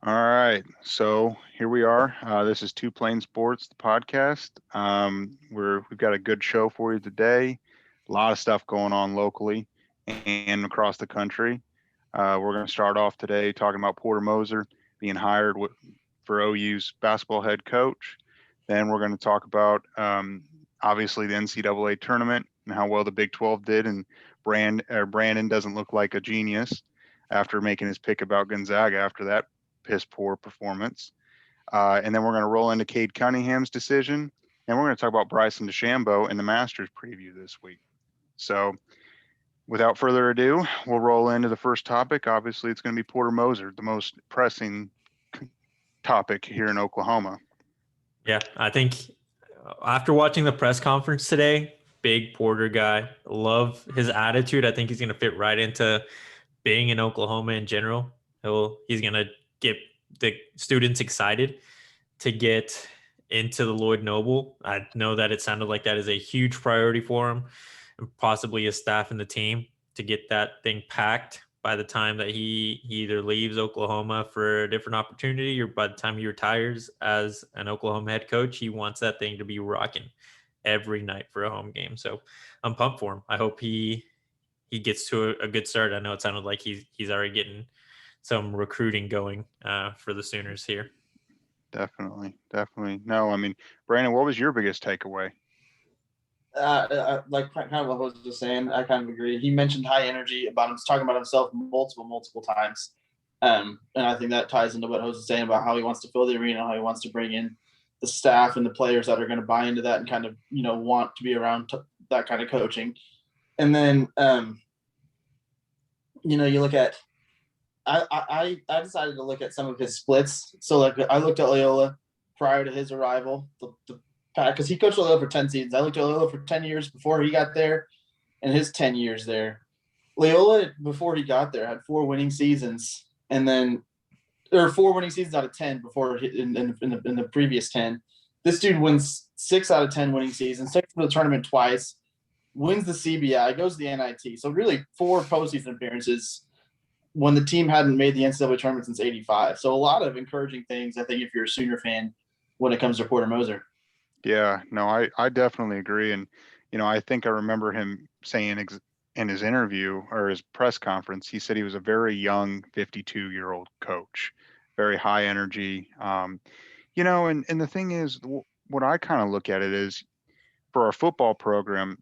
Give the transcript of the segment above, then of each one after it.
All right, so here we are. This is Two Plain Sports, the podcast. We've got a good show for you today. A lot of stuff going on locally and across the country. We're going to start off today talking about Porter Moser being hired for OU's basketball head coach. Then we're going to talk about obviously the NCAA tournament and how well the Big 12 did, and Brandon doesn't look like a genius after making his pick about Gonzaga after that piss poor performance. And then we're going to roll into Cade Cunningham's decision. And we're going to talk about Bryson DeChambeau and the Masters preview this week. So without further ado, we'll roll into the first topic. Obviously, it's going to be Porter Moser, the most pressing topic here in Oklahoma. Yeah, I think after watching the press conference today, big Porter guy, love his attitude. I think he's going to fit right into being in Oklahoma in general. He's going to get the students excited to get into the Lloyd Noble. I know that it sounded like that is a huge priority for him and possibly his staff and the team to get that thing packed by the time that he either leaves Oklahoma for a different opportunity or by the time he retires as an Oklahoma head coach. He wants that thing to be rocking every night for a home game. So I'm pumped for him. I hope he gets to a good start. I know it sounded like he's already getting some recruiting going for the Sooners here. Definitely. No, I mean, Brandon, what was your biggest takeaway? Like kind of what Jose was saying, I kind of agree. He mentioned high energy about him, talking about himself multiple times. And I think that ties into what Jose was saying about how he wants to fill the arena, how he wants to bring in the staff and the players that are going to buy into that and kind of, want to be around that kind of coaching. And then, you look at, I decided to look at some of his splits. So like I looked at Loyola prior to his arrival, because he coached Loyola for 10 seasons. I looked at Loyola for 10 years before he got there and his 10 years there. Loyola, before he got there, had 4 winning seasons, and then or 4 winning seasons out of 10 before in the previous 10. This dude wins 6 out of 10 winning seasons, takes to the tournament twice, wins the CBI, goes to the NIT. So really 4 postseason appearances when the team hadn't made the NCAA tournament since '85. So a lot of encouraging things, I think, if you're a Sooner fan when it comes to Porter Moser. Yeah, no, I definitely agree. And, I think I remember him saying in his interview or his press conference, he said he was a very young 52-year-old coach, very high energy. And the thing is, what I kind of look at it is for our football program,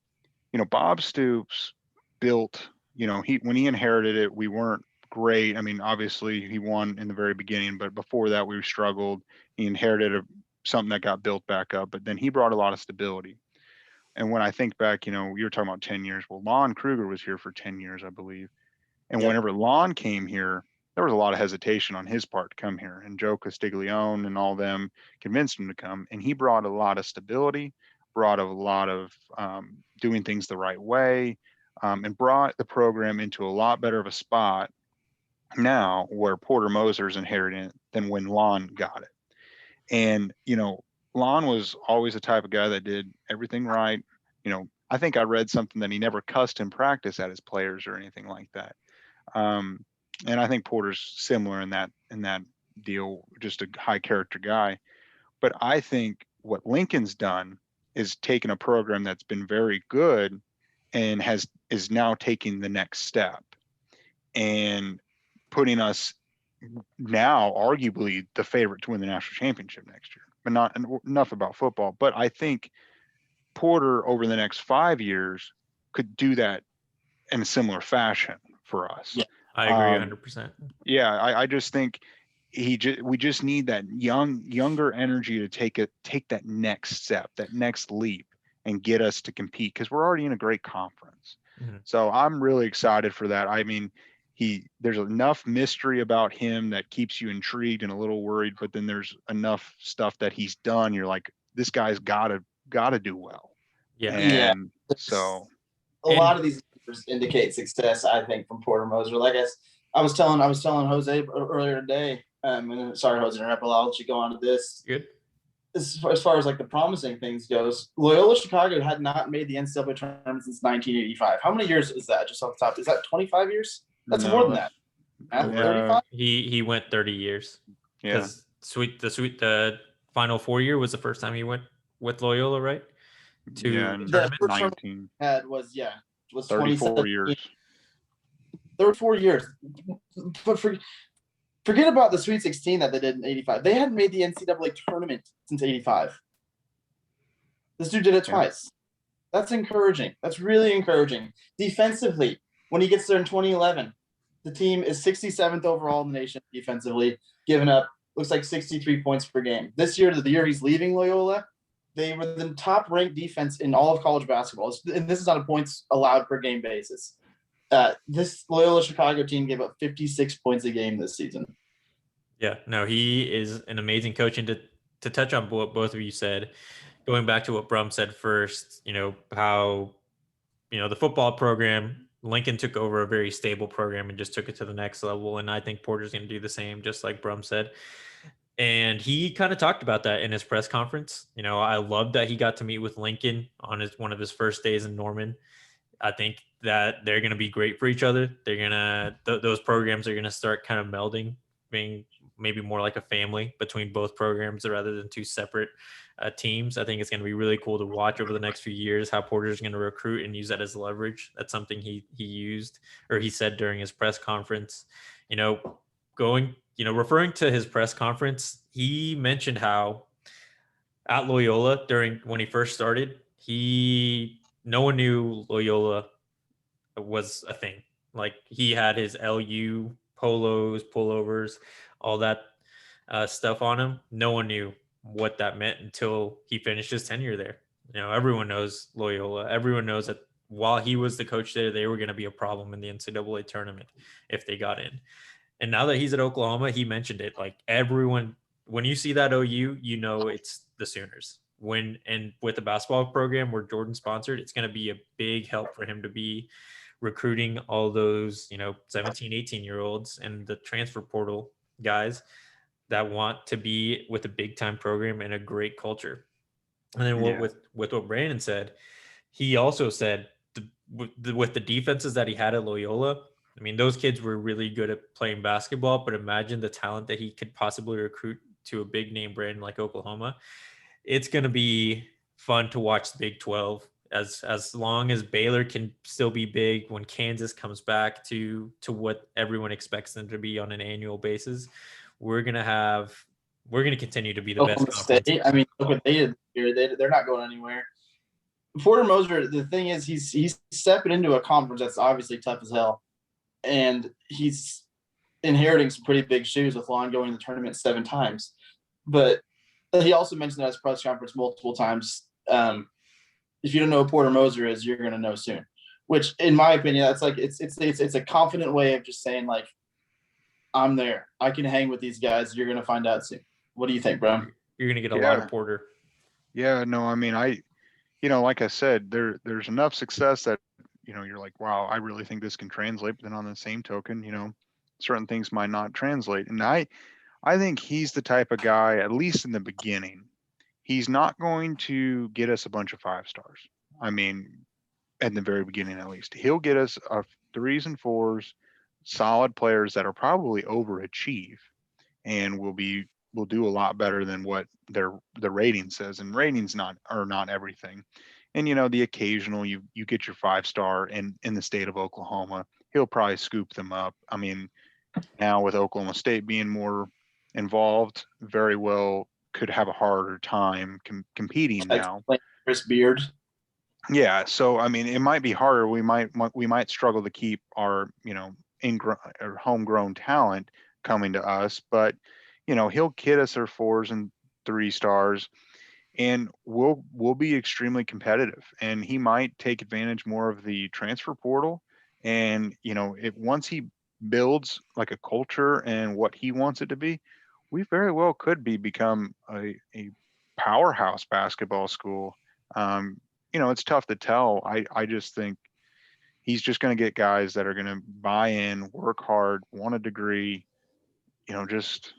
Bob Stoops built, when he inherited it, we weren't great. I mean, obviously he won in the very beginning, but before that we struggled. He inherited something that got built back up, but then he brought a lot of stability. And when I think back, you were talking about 10 years. Well, Lon Kruger was here for 10 years, I believe. And Yep. Whenever Lon came here, there was a lot of hesitation on his part to come here. And Joe Castiglione and all them convinced him to come. And he brought a lot of stability, brought a lot of doing things the right way, and brought the program into a lot better of a spot now where Porter Moser's inherited it than when Lon got it. And, Lon was always the type of guy that did everything right. I think I read something that he never cussed in practice at his players or anything like that. And I think Porter's similar in that deal, just a high character guy. But I think what Lincoln's done is taken a program that's been very good and is now taking the next step and putting us now arguably the favorite to win the national championship next year. But not enough about football. But I think Porter over the next 5 years could do that in a similar fashion for us. Yeah, I agree 100%. Yeah, I just think we just need that younger energy to take that next step, that next leap, and get us to compete because we're already in a great conference. Mm-hmm. So I'm really excited for that. I mean, there's enough mystery about him that keeps you intrigued and a little worried, but then there's enough stuff that he's done. You're like, this guy's gotta do well. Yeah. And so a lot of these numbers indicate success, I think, from Porter Moser. Like I was telling Jose earlier today, and sorry, Jose, to interrupt, I'll let you go on to this. Good. As far as like the promising things goes, Loyola Chicago had not made the NCAA tournament since 1985. How many years is that? Just off the top, is that 25 years? That's more than that. 35? He went 30 years. Yeah. The Final Four year was the first time he went with Loyola, right? To Yeah. the And tournament. first tournament 19, had was 34 2017. years. 34 years. But forget about the Sweet 16 that they did in 85. They hadn't made the NCAA tournament since 85. This dude did it twice. That's encouraging. That's really encouraging. Defensively, when he gets there in 2011, the team is 67th overall in the nation defensively, giving up, looks like 63 points per game. This year, the year he's leaving Loyola, they were the top-ranked defense in all of college basketball. And this is on a points allowed per game basis. This Loyola Chicago team gave up 56 points a game this season. Yeah, no, he is an amazing coach. And to touch on what both of you said, going back to what Brum said first, how, the football program, Lincoln took over a very stable program and just took it to the next level. And I think Porter's going to do the same, just like Brum said. And he kind of talked about that in his press conference. I love that he got to meet with Lincoln on one of his first days in Norman. I think that they're going to be great for each other. They're going to, those programs are going to start kind of melding, being maybe more like a family between both programs rather than two separate teams. I think it's going to be really cool to watch over the next few years how Porter's going to recruit and use that as leverage. That's something he used, or he said during his press conference. Referring to his press conference, he mentioned how at Loyola when he first started, no one knew Loyola was a thing. Like, he had his LU polos, pullovers, all that stuff on him. No one knew what that meant until he finished his tenure there. Everyone knows Loyola. Everyone knows that while he was the coach there, they were going to be a problem in the NCAA tournament if they got in. And now that he's at Oklahoma, he mentioned it. Like, everyone, when you see that OU, it's the Sooners. And with the basketball program where Jordan sponsored, it's going to be a big help for him to be recruiting all those, 17, 18-year-olds and the transfer portal guys that want to be with a big time program and a great culture. And then with what Brandon said, he also said with the defenses that he had at Loyola, I mean, those kids were really good at playing basketball, but imagine the talent that he could possibly recruit to a big name brand like Oklahoma. It's going to be fun to watch the Big 12 as long as Baylor can still be big, when Kansas comes back to what everyone expects them to be on an annual basis. We're going to continue to be the best conference. State, I mean, look what they did here. They're not going anywhere. Porter Moser, the thing is, he's stepping into a conference that's obviously tough as hell. And he's inheriting some pretty big shoes with Lon going to the tournament 7 times. But he also mentioned that at his press conference multiple times. If you don't know who Porter Moser is, you're going to know soon. Which, in my opinion, that's like it's a confident way of just saying, like, I'm there. I can hang with these guys. You're going to find out soon. What do you think, bro? You're going to get a lot of Porter. Yeah, no, I mean, like I said, there's enough success that, you're like, wow, I really think this can translate. But then on the same token, certain things might not translate. And I think he's the type of guy, at least in the beginning, he's not going to get us a bunch of 5 stars. I mean, at the very beginning, at least, he'll get us 3s and 4s, solid players that are probably overachieve and will do a lot better than what the rating says. And ratings are not everything. And the occasional you get your 5-star in the state of Oklahoma, he'll probably scoop them up. I mean, now with Oklahoma State being more involved, very well could have a harder time competing now. Like Chris Beard. Yeah, so I mean, it might be harder. We might struggle to keep our or homegrown talent coming to us, but he'll kid us our 4s and 3 stars. And we'll be extremely competitive, and he might take advantage more of the transfer portal. And once he builds like a culture and what he wants it to be, we very well could become a powerhouse basketball school. It's tough to tell. I just think he's just going to get guys that are going to buy in, work hard, want a degree, just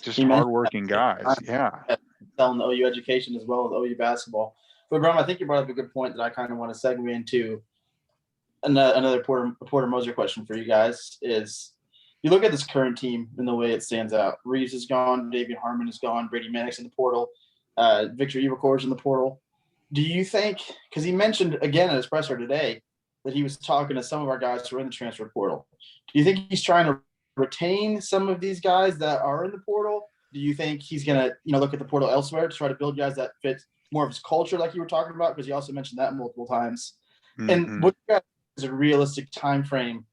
hardworking guys. Yeah. Selling the OU education as well as OU basketball. But Brum, I think you brought up a good point that I kind of want to segue into another Porter Moser question for you guys is, you look at this current team and the way it stands out. Reeves is gone, David Harmon is gone, Brady Manick's in the portal, Victor Iwakor's in the portal. Do you think, because he mentioned again at his presser today that he was talking to some of our guys who are in the transfer portal. Do you think he's trying to retain some of these guys that are in the portal? Do you think he's going to, look at the portal elsewhere to try to build guys that fit more of his culture like you were talking about? Because you also mentioned that multiple times. Mm-hmm. And what you got is a realistic time frame.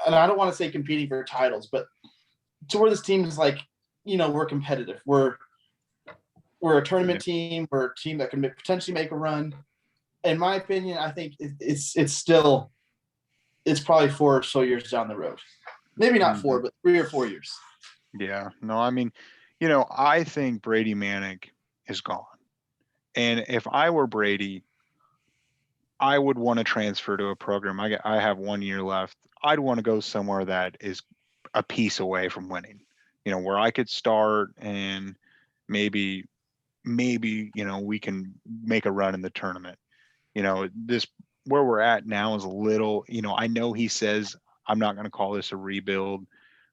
And I don't want to say competing for titles, but to where this team is like, we're competitive. We're a tournament team. We're a team that can potentially make a run. In my opinion, I think it's probably 4 or so years down the road. Maybe not 4, but 3 or 4 years. Yeah. No, I mean, I think Brady Manick is gone. And if I were Brady, I would want to transfer to a program. I have 1 year left. I'd want to go somewhere that is a piece away from winning, where I could start and maybe, we can make a run in the tournament. This where we're at now is a little, I know he says, I'm not going to call this a rebuild,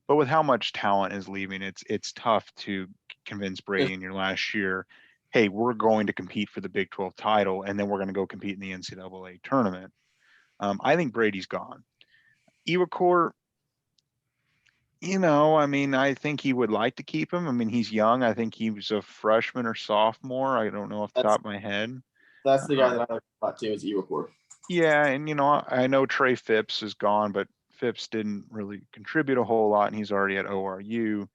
but with how much talent is leaving, it's tough to convince Brady in your last year, hey, we're going to compete for the Big 12 title, and then we're going to go compete in the NCAA tournament. I think Brady's gone. Iwakor, I think he would like to keep him. I mean, he's young. I think he was a freshman or sophomore. I don't know off the top of my head. That's the guy that I like a lot too, is Iwakor. Yeah, and I know Trey Phipps is gone, but Phipps didn't really contribute a whole lot, and he's already at ORU.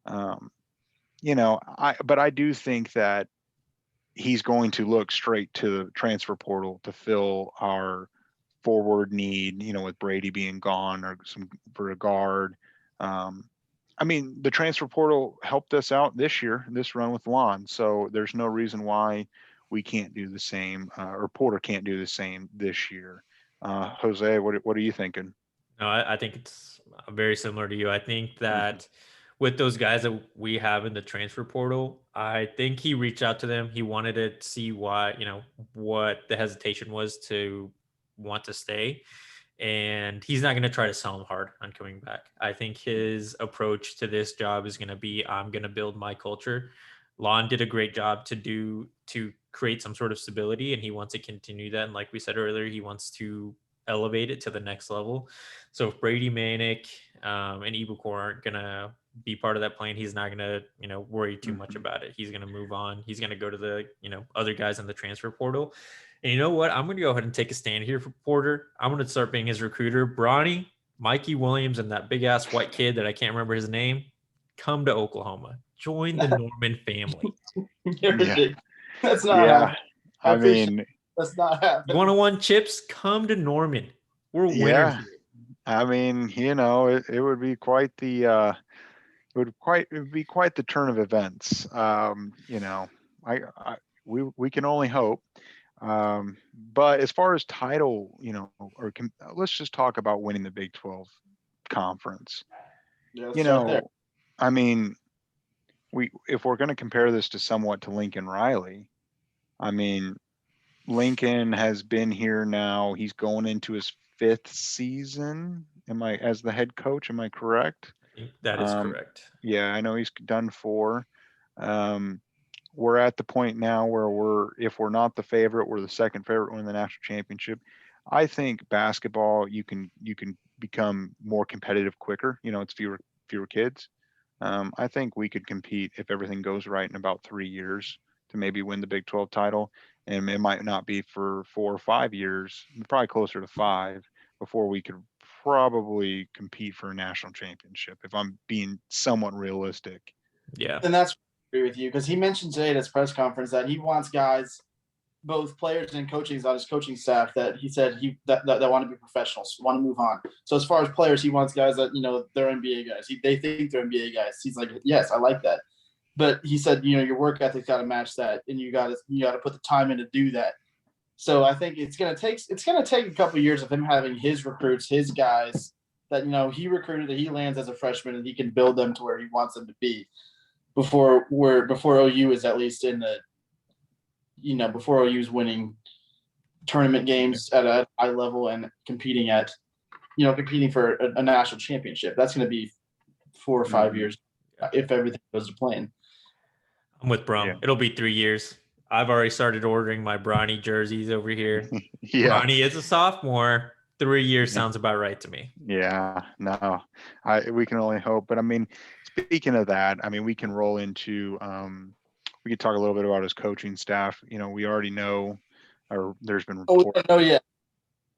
But I do think that he's going to look straight to the transfer portal to fill our forward need, with Brady being gone or for a guard. The transfer portal helped us out this year, this run with Lon. So there's no reason why we can't do the same, or Porter can't do the same this year. Jose, what are you thinking? No, I think it's very similar to you. I think that with those guys that we have in the transfer portal, I think he reached out to them. He wanted to see why, what the hesitation was to want to stay. And he's not going to try to sell him hard on coming back. I think his approach to this job is going to be, I'm going to build my culture. Lon did a great job to create some sort of stability, and he wants to continue that. And like we said earlier, he wants to elevate it to the next level. So if Brady Manick and Iwakor aren't going to be part of that plan, he's not going to, worry too much about it. He's going to move on. He's going to go to the, other guys in the transfer portal. And you know what? I'm going to go ahead and take a stand here for Porter. I'm going to start being his recruiter. Bronny, Mikey Williams, and that big-ass white kid that I can't remember his name, come to Oklahoma. Join the Norman family. Yeah. That's not happening. That's not happening. You want to win chips? Come to Norman. We're winners. Yeah. It would be quite the turn of events. We can only hope. But as far as title, let's just talk about winning the Big 12 conference. Yeah, if we're going to compare this to somewhat to Lincoln Riley, Lincoln has been here now. He's going into his 5th season. As the head coach? Am I correct? That is correct. Yeah, I know he's done 4. We're at the point now where if we're not the favorite, we're the second favorite to win the national championship. I think basketball, you can become more competitive quicker. It's fewer kids. I think we could compete if everything goes right in about 3 years to maybe win the Big 12 title. And it might not be for 4 or 5 years, probably closer to 5 before we could probably compete for a national championship, if I'm being somewhat realistic. Yeah. And that's agree with you, because he mentioned today at his press conference that he wants guys, both players and coaching on his coaching staff, that he said that want to be professionals, want to move on. So as far as players, he wants guys that they're NBA guys. They think they're NBA guys. He's like, yes, I like that. But he said, your work ethic got to match that, and you got to put the time in to do that. So I think it's gonna take a couple of years of him having his recruits, his guys that he recruited, that he lands as a freshman, and he can build them to where he wants them to be before OU is at least in the before OU is winning tournament games at a high level and competing at competing for a national championship. That's going to be 4 or 5 years if everything goes to plan. I'm with Brum. Yeah. It'll be 3 years. I've already started ordering my Bronny jerseys over here. Yeah. Bronny is a sophomore. 3 years sounds about right to me. Yeah, no, we can only hope. But I mean, speaking of that, I mean, we can roll into, we could talk a little bit about his coaching staff. We already know, or there's been reports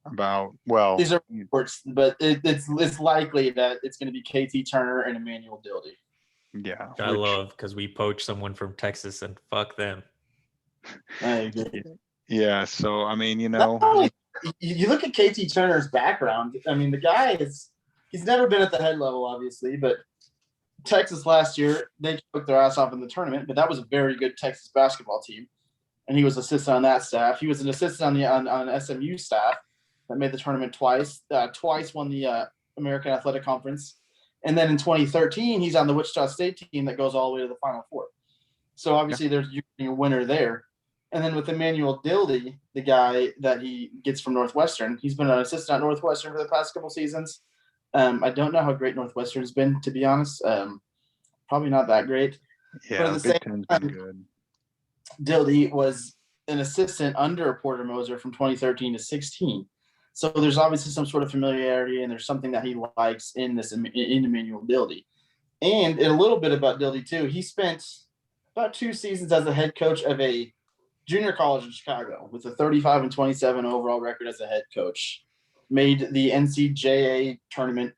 about, well, these are reports, but it's likely that it's going to be KT Turner and Emmanuel Dildy. Yeah. I love, because we poached someone from Texas and fuck them. I agree. Yeah. So, I mean, you look at KT Turner's background. I mean, the guy he's never been at the head level, obviously, but Texas last year, they took their ass off in the tournament, but that was a very good Texas basketball team. And he was assistant on that staff. He was an assistant on SMU staff that made the tournament twice. Twice won the American Athletic Conference. And then in 2013, he's on the Wichita State team that goes all the way to the Final Four. So obviously there's a winner there. And then with Emmanuel Dildy, the guy that he gets from Northwestern, he's been an assistant at Northwestern for the past couple seasons. I don't know how great Northwestern's been, to be honest. Probably not that great. Yeah, the Big Ten's been good. Dildy was an assistant under Porter Moser from 2013 to 16. So there's obviously some sort of familiarity, and there's something that he likes in Emmanuel Dildy. And a little bit about Dildy, too. He spent about 2 seasons as the head coach of a junior college in Chicago with a 35-27 overall record as a head coach. Made the NCAA tournament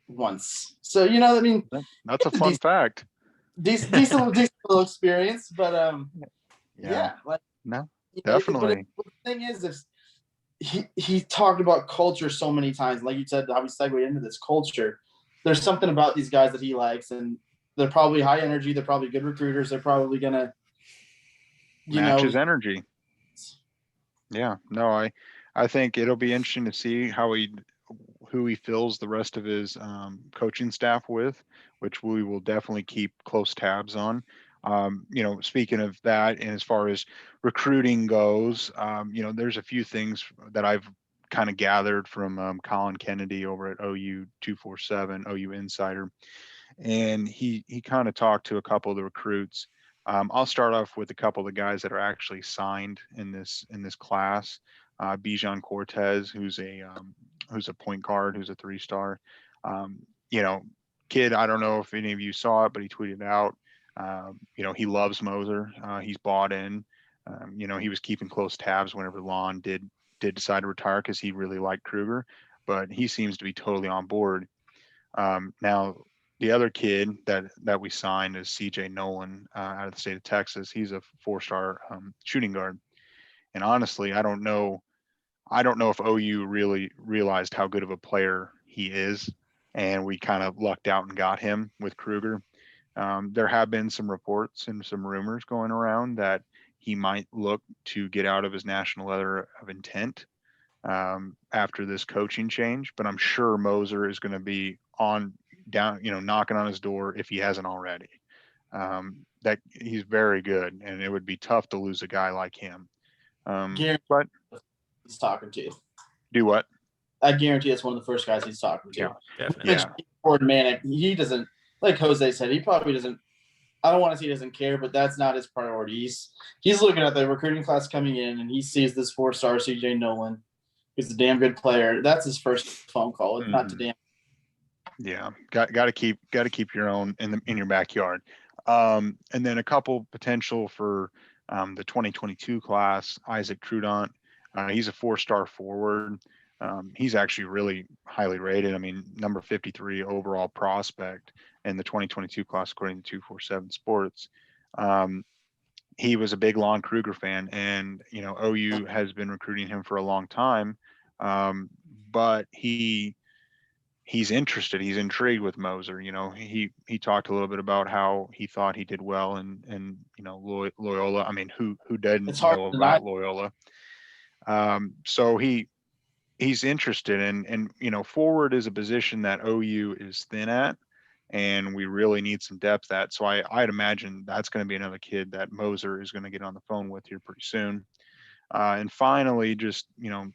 once. So, I mean, that's a fun fact. Decent little experience, but no, definitely. But the thing is he talked about culture so many times. Like you said, how we segued into this culture. There's something about these guys that he likes, and they're probably high energy. They're probably good recruiters. They're probably gonna match his energy. Yeah, no, I think it'll be interesting to see who he fills the rest of his coaching staff with, which we will definitely keep close tabs on. Speaking of that, and as far as recruiting goes, there's a few things that I've kind of gathered from Colin Kennedy over at OU 247, OU Insider, and he kind of talked to a couple of the recruits. I'll start off with a couple of the guys that are actually signed in this class. Bijan Cortez, who's a point guard, who's a 3-star. Kid, I don't know if any of you saw it, but he tweeted out, he loves Moser. He's bought in. He was keeping close tabs whenever Lon did decide to retire because he really liked Kruger, but he seems to be totally on board. Now, the other kid that we signed is CJ Nolan out of the state of Texas. He's a 4-star shooting guard. And honestly, I don't know if OU really realized how good of a player he is, and we kind of lucked out and got him with Kruger. There have been some reports and some rumors going around that he might look to get out of his national letter of intent after this coaching change, but I'm sure Moser is going to be knocking on his door if he hasn't already. That he's very good, and it would be tough to lose a guy like him. But he's talking to you. Do what? I guarantee it's one of the first guys he's talking to. Yeah, definitely. Yeah. Gordon Manick, he doesn't, like Jose said, he probably doesn't. I don't want to say he doesn't care, but that's not his priority. He's looking at the recruiting class coming in, and he sees this 4-star CJ Nolan. He's a damn good player. That's his first phone call. It's not to damn. Yeah, got to keep your own in your backyard. And then a couple potential for the 2022 class. Isaac Trudon, he's a 4-star forward. He's actually really highly rated. I mean, number 53 overall prospect in the 2022 class, according to 247 Sports. He was a big Lon Kruger fan, and OU has been recruiting him for a long time. But he's interested. He's intrigued with Moser. He talked a little bit about how he thought he did well in Loyola. I mean, who doesn't know about Loyola? So he's interested and forward is a position that OU is thin at, and we really need some depth at. So I'd imagine that's going to be another kid that Moser is going to get on the phone with here pretty soon. And finally, just,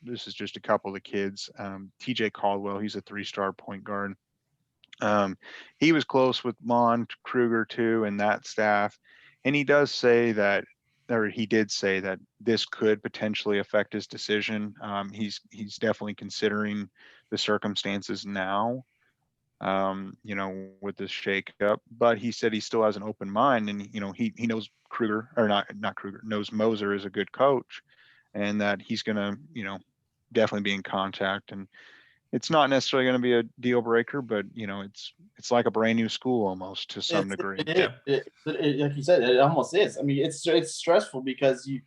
this is just a couple of the kids. TJ Caldwell, he's a 3-star point guard. He was close with Lon Kruger too, and that staff. And he does say that, or he did say that this could potentially affect his decision. He's definitely considering the circumstances now, with this shakeup. But he said he still has an open mind, and he knows Kruger, or not Kruger, knows Moser is a good coach, and that he's gonna definitely be in contact. And it's not necessarily going to be a deal breaker, but it's like a brand new school almost to some degree. Like you said, it almost is. I mean, it's stressful because you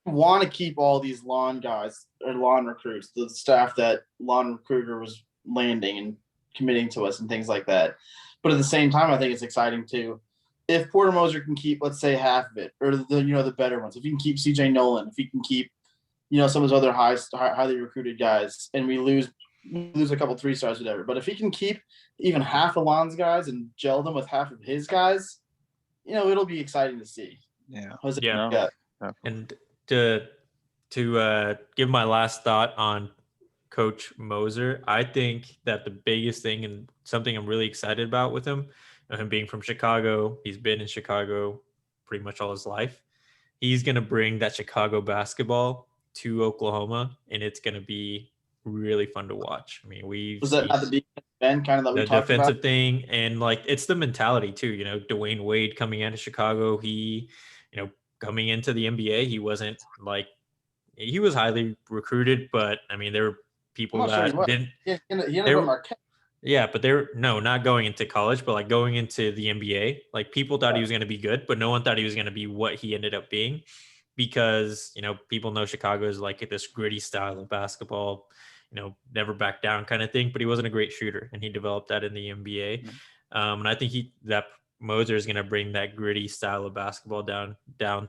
want to keep all these lawn guys or lawn recruits, the staff that lawn recruiter was landing and committing to us and things like that. But at the same time, I think it's exciting too. If Porter Moser can keep, let's say, half of it, or the better ones, if he can keep CJ Nolan, if he can keep, some of those other highly recruited guys, and we lose a couple 3-stars, whatever. But if he can keep even half of Lon's guys and gel them with half of his guys, it'll be exciting to see. Yeah. And to give my last thought on Coach Moser, I think that the biggest thing and something I'm really excited about with him being from Chicago, he's been in Chicago pretty much all his life. He's going to bring that Chicago basketball to Oklahoma, and it's going to be really fun to watch. I mean, was that not the defensive end kind of that we talked defensive about? thing, and like it's the mentality too. Dwayne Wade coming out of Chicago, he, coming into the NBA, he wasn't like he was highly recruited, but I mean there were people that didn't. He ended up Marquette. Yeah, but they're not going into college, but like going into the NBA. Like people thought he was going to be good, but no one thought he was going to be what he ended up being, because people know Chicago is like this gritty style of basketball, never back down kind of thing. But he wasn't a great shooter, and he developed that in the NBA. And I think that Moser is going to bring that gritty style of basketball down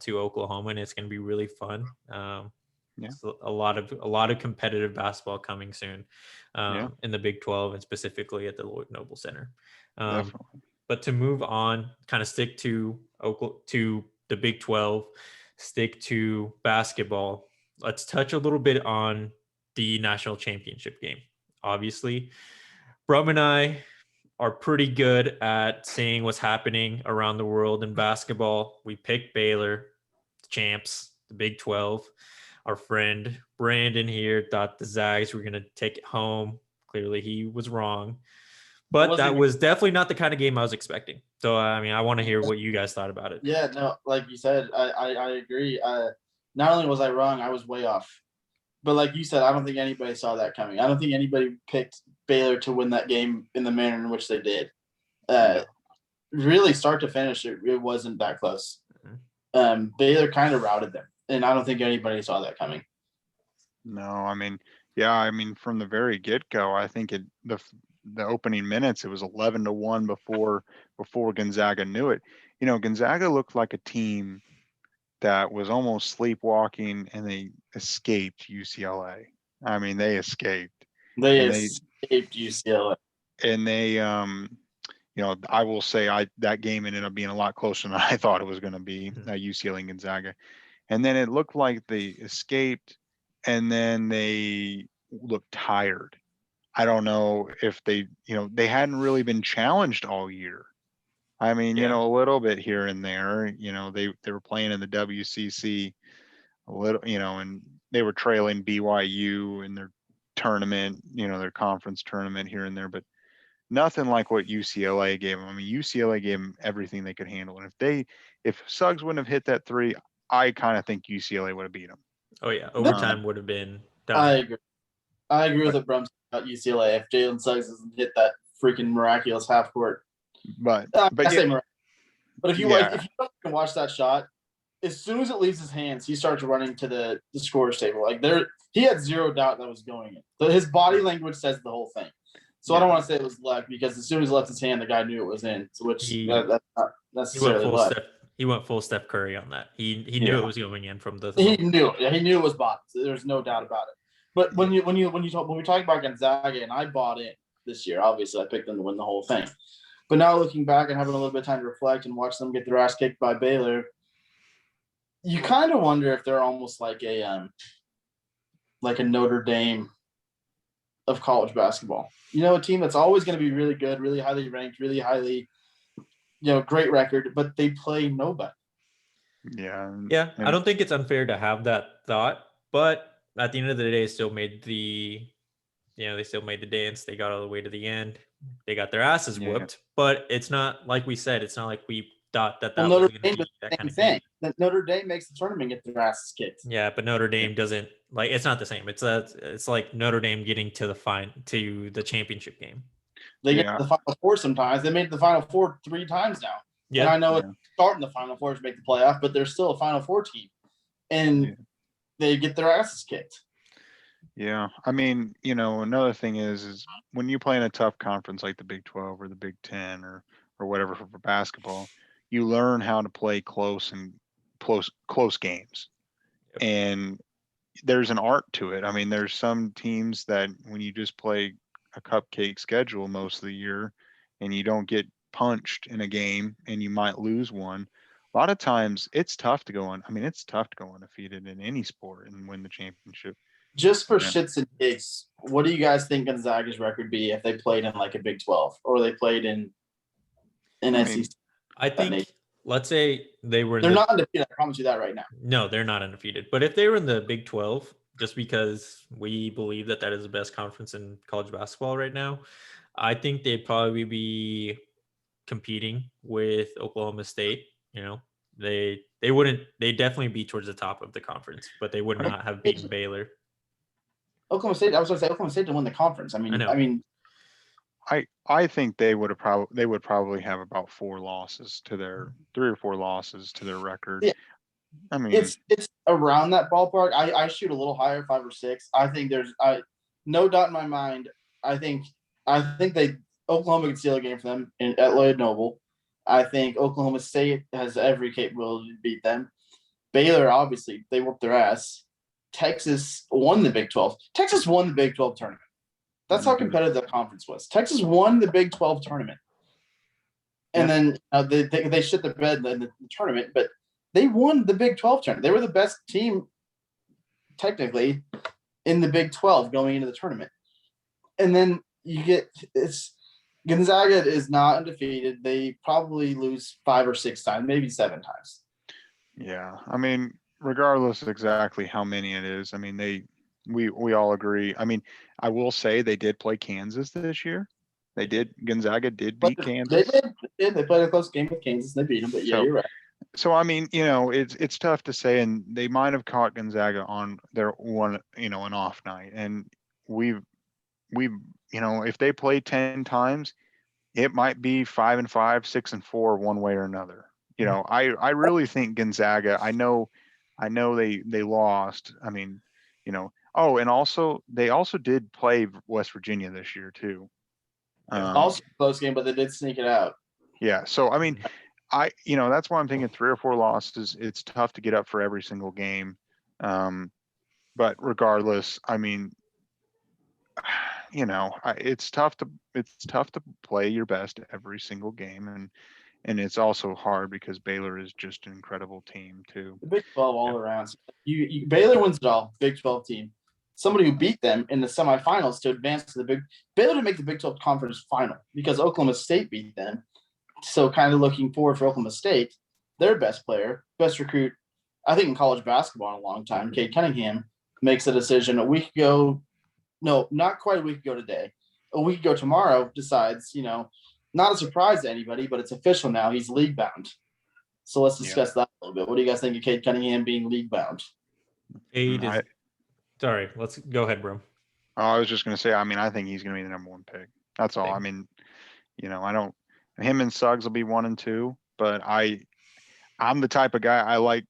to Oklahoma, and it's going to be really fun. So a lot of competitive basketball coming soon in the Big 12, and specifically at the Lloyd Noble Center. But to move on, kind of stick to the Big 12, stick to basketball. Let's touch a little bit on the national championship game. Obviously, Brum and I are pretty good at seeing what's happening around the world in basketball. We picked Baylor, the champs, the Big 12. Our friend Brandon here thought the Zags were going to take it home. Clearly, he was wrong. But that was definitely not the kind of game I was expecting. So, I mean, I want to hear what you guys thought about it. Yeah, no, like you said, I agree. Not only was I wrong, I was way off. But like you said, I don't think anybody saw that coming. I don't think anybody picked Baylor to win that game in the manner in which they did. Really, start to finish, it wasn't that close. Baylor kind of routed them, and I don't think anybody saw that coming. No, I mean, from the very get-go, I think the opening minutes, it was 11-1 before Gonzaga knew it. Gonzaga looked like a team that was almost sleepwalking, and they escaped UCLA. I mean, they escaped. They escaped UCLA. And they, I will say that game ended up being a lot closer than I thought it was going to be, UCLA and Gonzaga. And then it looked like they escaped, and then they looked tired. I don't know if they hadn't really been challenged all year. I mean, a little bit here and there. They were playing in the WCC a little, and they were trailing BYU in their tournament, their conference tournament here and there, but nothing like what UCLA gave them. I mean, UCLA gave them everything they could handle. And if Suggs wouldn't have hit that three, I kind of think UCLA would have beat them. Oh yeah, overtime would have been done. I agree with the Brums about UCLA. If Jalen Suggs doesn't hit that freaking miraculous half court. But if you watch that shot, as soon as it leaves his hands, he starts running to the scorer's table. Like he had zero doubt that was going in. So his body language says the whole thing. So I don't want to say it was luck, because as soon as he left his hand, the guy knew it was in. So that's not necessarily luck. He went full Steph Curry on that. He knew it was going in from the. He knew. Yeah, he knew it was bought. So there's no doubt about it. But when we talk about Gonzaga, and I bought in this year, obviously I picked them to win the whole thing. But now looking back and having a little bit of time to reflect and watch them get their ass kicked by Baylor, you kind of wonder if they're almost like a Notre Dame of college basketball. A team that's always going to be really good, really highly ranked, really highly, great record, but they play nobody. Yeah. Yeah, I don't think it's unfair to have that thought, but at the end of the day, they still made the dance. They got all the way to the end. They got their asses whooped, but it's not like we said. It's not like we thought that Well, was Notre going Dame to be does that the kind same of game. thing. That Notre Dame makes the tournament, get their asses kicked. Yeah, but Notre Dame doesn't it's not the same. It's like Notre Dame getting to the championship game. They get to the Final Four sometimes. They made it to the Final Four 3 times now. Yeah. And I know it's starting the Final Four to make the playoff, but they're still a Final Four team. And they get their asses kicked. Yeah. I mean, another thing is when you play in a tough conference like the Big 12 or the Big 10 or whatever for basketball, you learn how to play close games. Yep. And there's an art to it. I mean, there's some teams that when you just play a cupcake schedule most of the year and you don't get punched in a game and you might lose one, a lot of times it's tough to go undefeated in any sport and win the championship. Just for shits and gigs, what do you guys think Gonzaga's record be if they played in like a Big 12 or they played in SEC? I think, let's say they're not undefeated. I promise you that right now. No, they're not undefeated. But if they were in the Big 12, just because we believe that is the best conference in college basketball right now, I think they'd probably be competing with Oklahoma State. They'd definitely be towards the top of the conference, but they would not have beaten Baylor. Oklahoma State, I was going to say Oklahoma State didn't win the conference. I mean, I think they would probably have about 4 losses to their 3 or 4 losses to their record. Yeah. I mean, it's around that ballpark. I shoot a little higher, 5 or 6. I think there's no doubt in my mind. I think Oklahoma can steal a game for them at Lloyd Noble. I think Oklahoma State has every capability to beat them. Baylor, obviously, they whooped their ass. Texas won the Big 12. Texas won the Big 12 tournament. That's how competitive that conference was. Texas won the Big 12 tournament. And then they shit the bed in the tournament, but they won the Big 12 tournament. They were the best team, technically, in the Big 12 going into the tournament. And then Gonzaga is not undefeated. They probably lose 5 or 6 times, maybe 7 times. Yeah. I mean, regardless of exactly how many it is, I mean, we all agree. I mean, I will say they did play Kansas this year. Gonzaga did beat Kansas. They played a close game with Kansas. They beat them, but you're right. So, I mean, it's tough to say, and they might have caught Gonzaga on their one, an off night. And we've if they play 10 times, it might be 5-5, 6-4, one way or another. I really think Gonzaga, I know they lost. I mean, and also they also did play West Virginia this year too. Also close game, but they did sneak it out. Yeah. So, I mean, that's why I'm thinking 3 or 4 losses. It's tough to get up for every single game. But regardless, I mean, it's tough to play your best every single game. And it's also hard because Baylor is just an incredible team too. The Big 12 all around. Baylor wins it all. Big 12 team. Somebody who beat them in the semifinals to advance to Baylor to make the Big 12 conference final because Oklahoma State beat them. So kind of looking forward for Oklahoma State, their best player, best recruit, I think in college basketball in a long time, Cade Cunningham, makes a decision a week ago. No, not quite a week ago today. A week ago tomorrow decides, not a surprise to anybody, but it's official now. He's league bound. So let's discuss that a little bit. What do you guys think of Cade Cunningham being league bound? Sorry, let's go ahead, bro. I was just going to say, I mean, I think he's going to be the number 1 pick. That's all. I mean, him and Suggs will be 1 and 2, but I'm the type of guy I like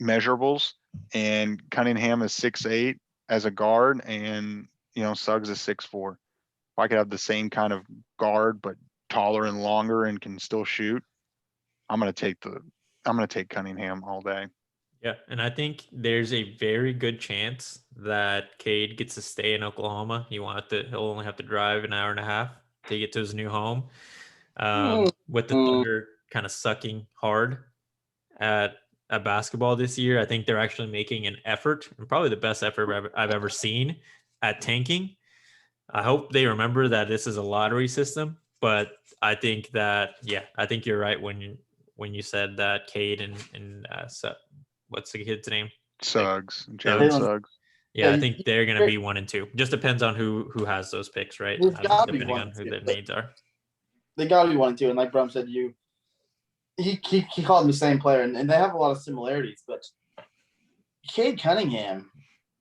measurables, and Cunningham is 6'8" as a guard, and Suggs is 6'4". If I could have the same kind of guard but taller and longer and can still shoot, I'm gonna take Cunningham all day. Yeah, and I think there's a very good chance that Cade gets to stay in Oklahoma. He'll only have to drive an hour and a half to get to his new home. With the Thunder kind of sucking hard at at basketball this year. I think they're actually making an effort, and probably the best effort I've ever seen at tanking. I hope they remember that this is a lottery system, but I think that, I think you're right when you said that Cade and what's the kid's name? Suggs, Jalen Jalen Suggs. Yeah, I think they're going to be 1 and 2. Just depends on who has those picks, right? They've got to be Depending 1 on and who 2. their needs are. They got to be 1 and 2. And like Brum said, he called him the same player, and they have a lot of similarities. But Cade Cunningham,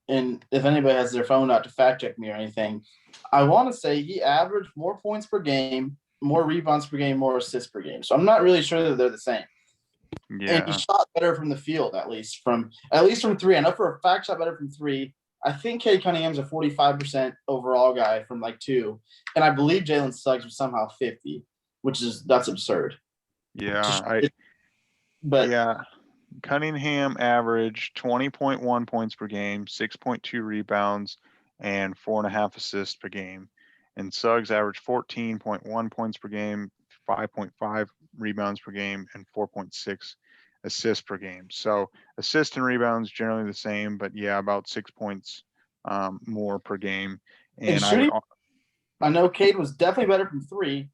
and if anybody has their phone out to fact check me or anything, I want to say he averaged more points per game, more rebounds per game, more assists per game. So I'm not really sure that they're the same. Yeah. And he shot better from the field, at least from three. I know for a fact shot better from three. I think Cade Cunningham's a 45% overall guy from like 2. And I believe Jalen Suggs was somehow 50, that's absurd. Yeah. Cunningham averaged 20.1 points per game, 6.2 rebounds, and 4.5 assists per game. And Suggs averaged 14.1 points per game, 5.5 rebounds per game, and 4.6 assists per game. So assists and rebounds generally the same, but about 6 points more per game. And I know Cade was definitely better from 3.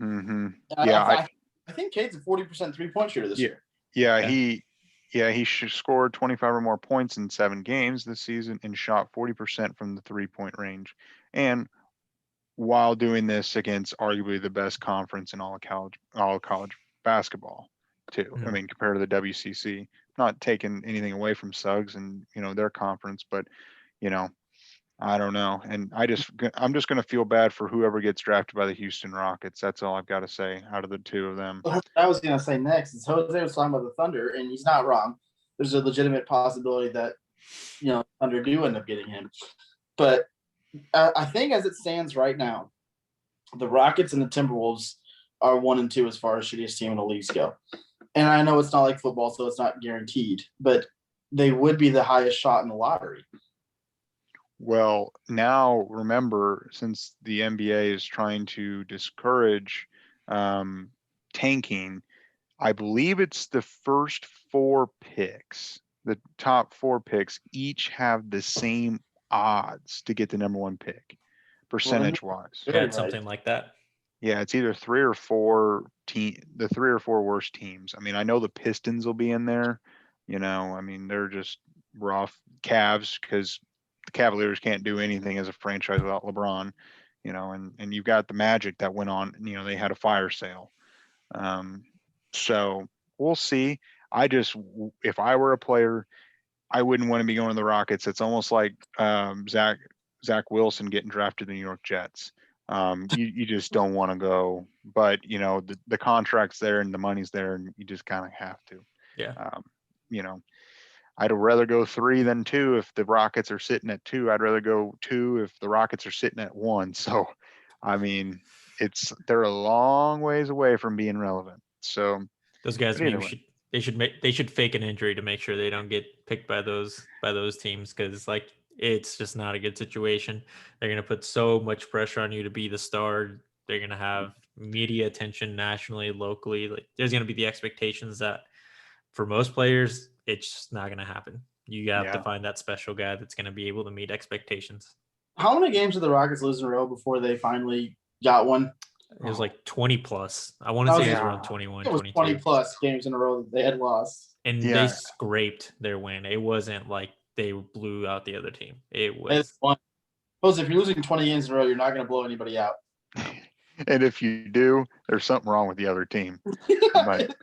Mm-hmm. I think Cade's a 40% 3-point shooter this year. He scored 25 or more points in 7 games this season and shot 40% from the 3-point range. And while doing this against arguably the best conference in all college basketball too. Mm-hmm. I mean, compared to the WCC, not taking anything away from Suggs and, their conference, but, I don't know. And I'm just going to feel bad for whoever gets drafted by the Houston Rockets. That's all I've got to say out of the 2 of them. What I was going to say next is Jose was talking about the Thunder, and he's not wrong. There's a legitimate possibility that, Thunder do end up getting him. But I think as it stands right now, the Rockets and the Timberwolves are 1 and 2 as far as shittiest team in the leagues go. And I know it's not like football, so it's not guaranteed, but they would be the highest shot in the lottery. Well, now remember, since the NBA is trying to discourage tanking, I believe it's the first 4 picks, the top 4 picks, each have the same odds to get the number 1 pick, percentage-wise. Yeah, it's something like that. Yeah, it's either 3 or 4 the 3 or 4 worst teams. I mean, I know the Pistons will be in there. I mean, they're just rough. Cavs, because the Cavaliers can't do anything as a franchise without LeBron, and you've got the Magic that went on, they had a fire sale. So we'll see. If I were a player, I wouldn't want to be going to the Rockets. It's almost like Zach Wilson getting drafted to the New York Jets. You just don't want to go, but the contract's there and the money's there, and you just kind of have to. Yeah. I'd rather go 3 than 2. If the Rockets are sitting at 2, I'd rather go 2 if the Rockets are sitting at 1. So, I mean, they're a long ways away from being relevant. So those guys they should fake an injury to make sure they don't get picked by those teams, because it's just not a good situation. They're going to put so much pressure on you to be the star. They're going to have media attention nationally, locally. There's going to be the expectations that for most players, it's just not going to happen. You have to find that special guy that's going to be able to meet expectations. How many games did the Rockets lose in a row before they finally got one? It was like 20 plus. I want to say it was around 21, it was 22. 20 plus games in a row that they had lost. And they scraped their win. It wasn't like they blew out the other team. It was. Suppose if you're losing 20 games in a row, you're not going to blow anybody out. And if you do, there's something wrong with the other team. But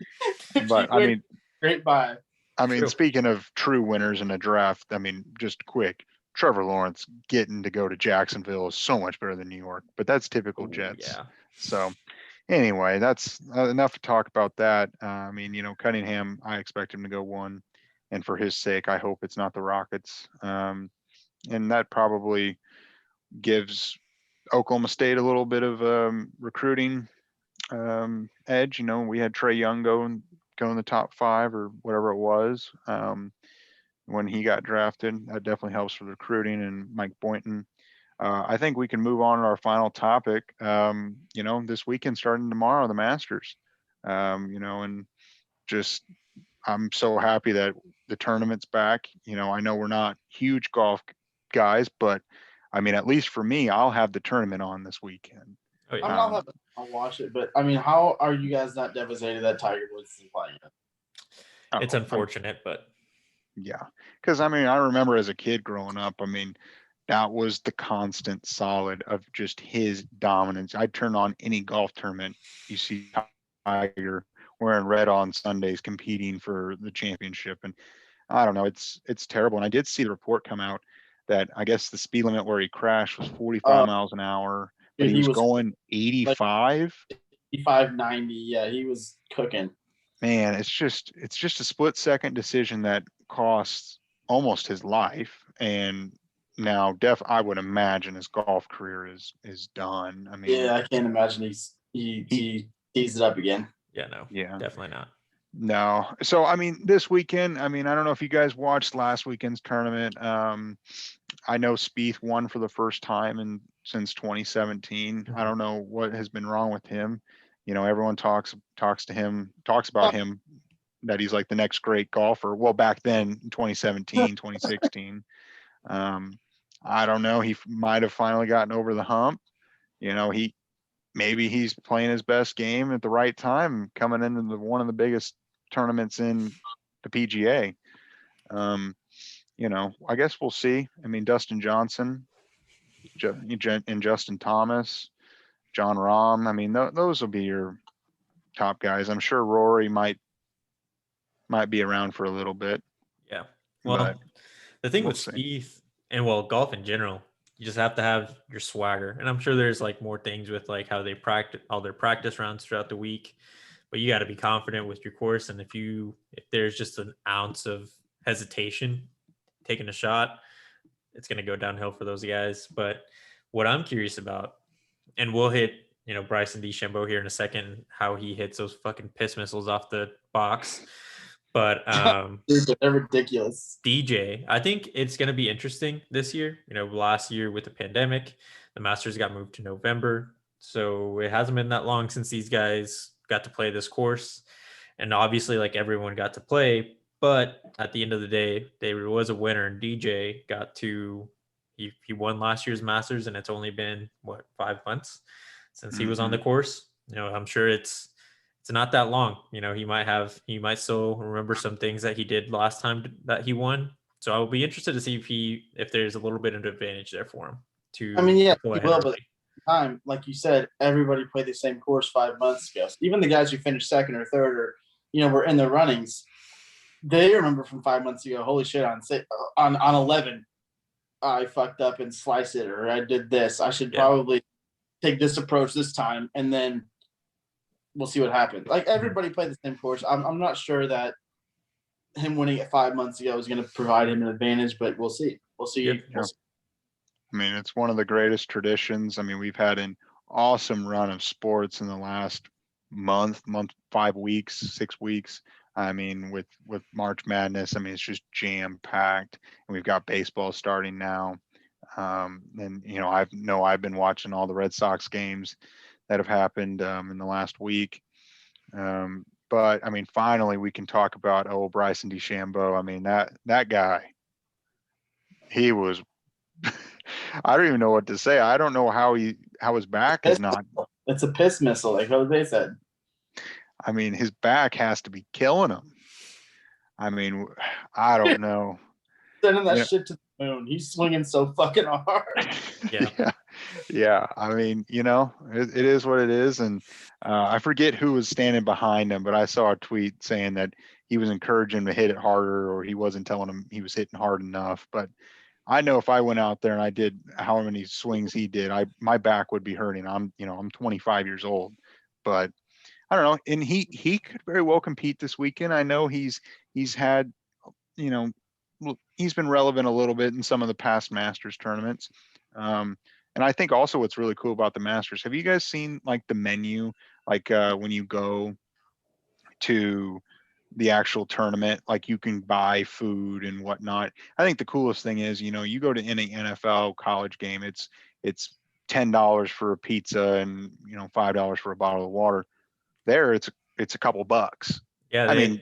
I mean, great buy. I mean, speaking of true winners in a draft, I mean, just quick, Trevor Lawrence getting to go to Jacksonville is so much better than New York, but that's typical Jets. Yeah. So anyway, that's enough to talk about that. I mean, Cunningham, I expect him to go 1, and for his sake, I hope it's not the Rockets. And that probably gives Oklahoma State a little bit of recruiting edge. We had Trae Young go in the top 5 or whatever it was when he got drafted. That definitely helps for recruiting. And Mike Boynton. I think we can move on to our final topic. This weekend starting tomorrow, the Masters. And just I'm so happy that the tournament's back. I know we're not huge golf guys, but I mean, at least for me, I'll have the tournament on this weekend. Oh, yeah. I mean, I'll watch it, but I mean, how are you guys not devastated that Tiger Woods isn't playing it? It's unfortunate, but yeah, because I mean, I remember as a kid growing up, I mean, that was the constant solid of just his dominance. I'd turn on any golf tournament, you see Tiger wearing red on Sundays competing for the championship. And I don't know, it's terrible. And I did see the report come out that I guess the speed limit where he crashed was 45 miles an hour, but Dude, he was going 85. 85, 90. Yeah, he was cooking. Man, it's just a split second decision that costs almost his life. And now I would imagine his golf career is done. I mean, Yeah, I can't imagine he teased it up again. yeah, no, yeah, definitely not. no. So I mean, this weekend, I mean, I don't know if you guys watched last weekend's tournament. I know Spieth won for the first time since 2017. I don't know what has been wrong with him. Everyone talks about him, that he's like the next great golfer. Well, back then, 2017, 2016. I don't know. He might have finally gotten over the hump. Maybe he's playing his best game at the right time, coming into one of the biggest tournaments in the PGA. I guess we'll see. I mean, Dustin Johnson and Justin Thomas, John Rahm. I mean, those will be your top guys. I'm sure Rory might be around for a little bit. Yeah. Well, the thing with Spieth and golf in general, you just have to have your swagger. And I'm sure there's like more things with like how they practice all their practice rounds throughout the week, but you got to be confident with your course. And if there's just an ounce of hesitation taking a shot, it's going to go downhill for those guys. But what I'm curious about, and we'll hit, Bryson DeChambeau here in a second, how he hits those fucking piss missiles off the box. But they're ridiculous. DJ, I think it's going to be interesting this year. Last year with the pandemic, the Masters got moved to November. So it hasn't been that long since these guys got to play this course. And obviously, like, everyone got to play. But at the end of the day, there was a winner, and DJ he won last year's Masters, and it's only been 5 months since he was on the course. I'm sure it's not that long. He might still remember some things that he did last time that he won. So I will be interested to see if there's a little bit of advantage there for him to. I mean, yeah, he will, but time, like you said, everybody played the same course 5 months ago. So even the guys who finished second or third, or were in the runnings, they remember from 5 months ago. Holy shit! On 11, I fucked up and sliced it, or I did this. I should probably take this approach this time, and then we'll see what happens. Like, everybody played the same course. I'm not sure that him winning it 5 months ago is going to provide him an advantage, but we'll see. We'll see. Yeah. I mean, it's one of the greatest traditions. I mean, we've had an awesome run of sports in the last month, 5 weeks, 6 weeks. I mean, with March Madness, I mean, it's just jam packed, and we've got baseball starting now. And I've been watching all the Red Sox games that have happened in the last week. But I mean, finally we can talk about Bryson DeChambeau. I mean, that guy, he was I don't even know what to say. I don't know how his back is not. It's a piss missile, like Jose said. I mean, his back has to be killing him. I mean, I don't know. Sending that shit to the moon. He's swinging so fucking hard. Yeah. I mean, it is what it is. And I forget who was standing behind him, but I saw a tweet saying that he was encouraging him to hit it harder, or he wasn't telling him he was hitting hard enough. But I know if I went out there and I did how many swings he did, my back would be hurting. I'm 25 years old, but I don't know. And he could very well compete this weekend. I know he's had, he's been relevant a little bit in some of the past Masters tournaments. And I think also what's really cool about the Masters, have you guys seen like the menu, like when you go to the actual tournament, like you can buy food and whatnot. I think the coolest thing is, you go to any NFL college game, it's $10 for a pizza and $5 for a bottle of water. There, it's a couple bucks. Yeah, I mean,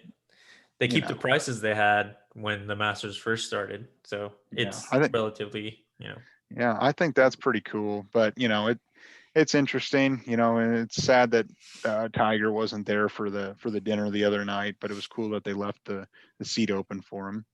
They you keep the know. prices they had when the Masters first started, so Yeah, it's I think relatively, yeah, I think that's pretty cool. But it's interesting, and it's sad that Tiger wasn't there for the dinner the other night. But it was cool that they left the seat open for him.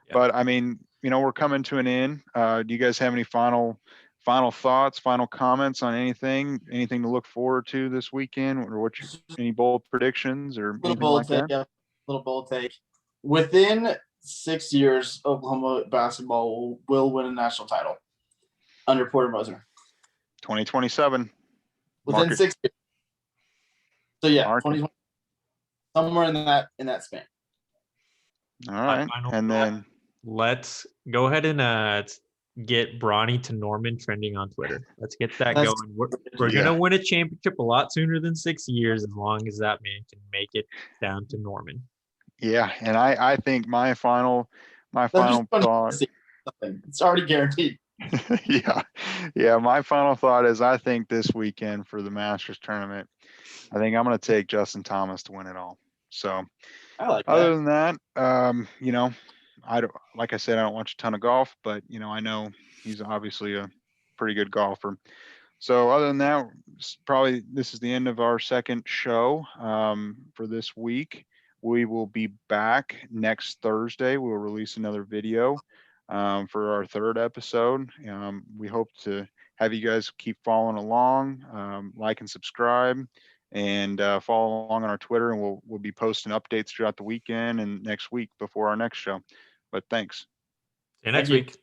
Yeah. But I mean, we're coming to an end. Do you guys have any final thoughts, final comments on anything to look forward to this weekend, or any bold predictions or Little anything bold like take, that? yeah. Little bold take. Within 6 years, Oklahoma basketball will win a national title under Porter Moser. 2027. Within Market. 6 years. So yeah, Market. 2020, somewhere in that span. All right, and then let's go ahead and get Bronny to Norman trending on Twitter. Let's get that going. We're gonna win a championship a lot sooner than 6 years, as long as that man can make it down to Norman. Yeah, and I think my final thought. It's already guaranteed. yeah. My final thought is, I think this weekend for the Masters tournament, I think I'm going to take Justin Thomas to win it all. So, I like other that. than that, I don't, like I said, I don't watch a ton of golf, but I know he's obviously a pretty good golfer. So other than that, probably this is the end of our second show for this week. We will be back next Thursday. We'll release another video for our third episode. We hope to have you guys keep following along, like and subscribe, and follow along on our Twitter. And we'll be posting updates throughout the weekend and next week before our next show. But thanks. See you next week.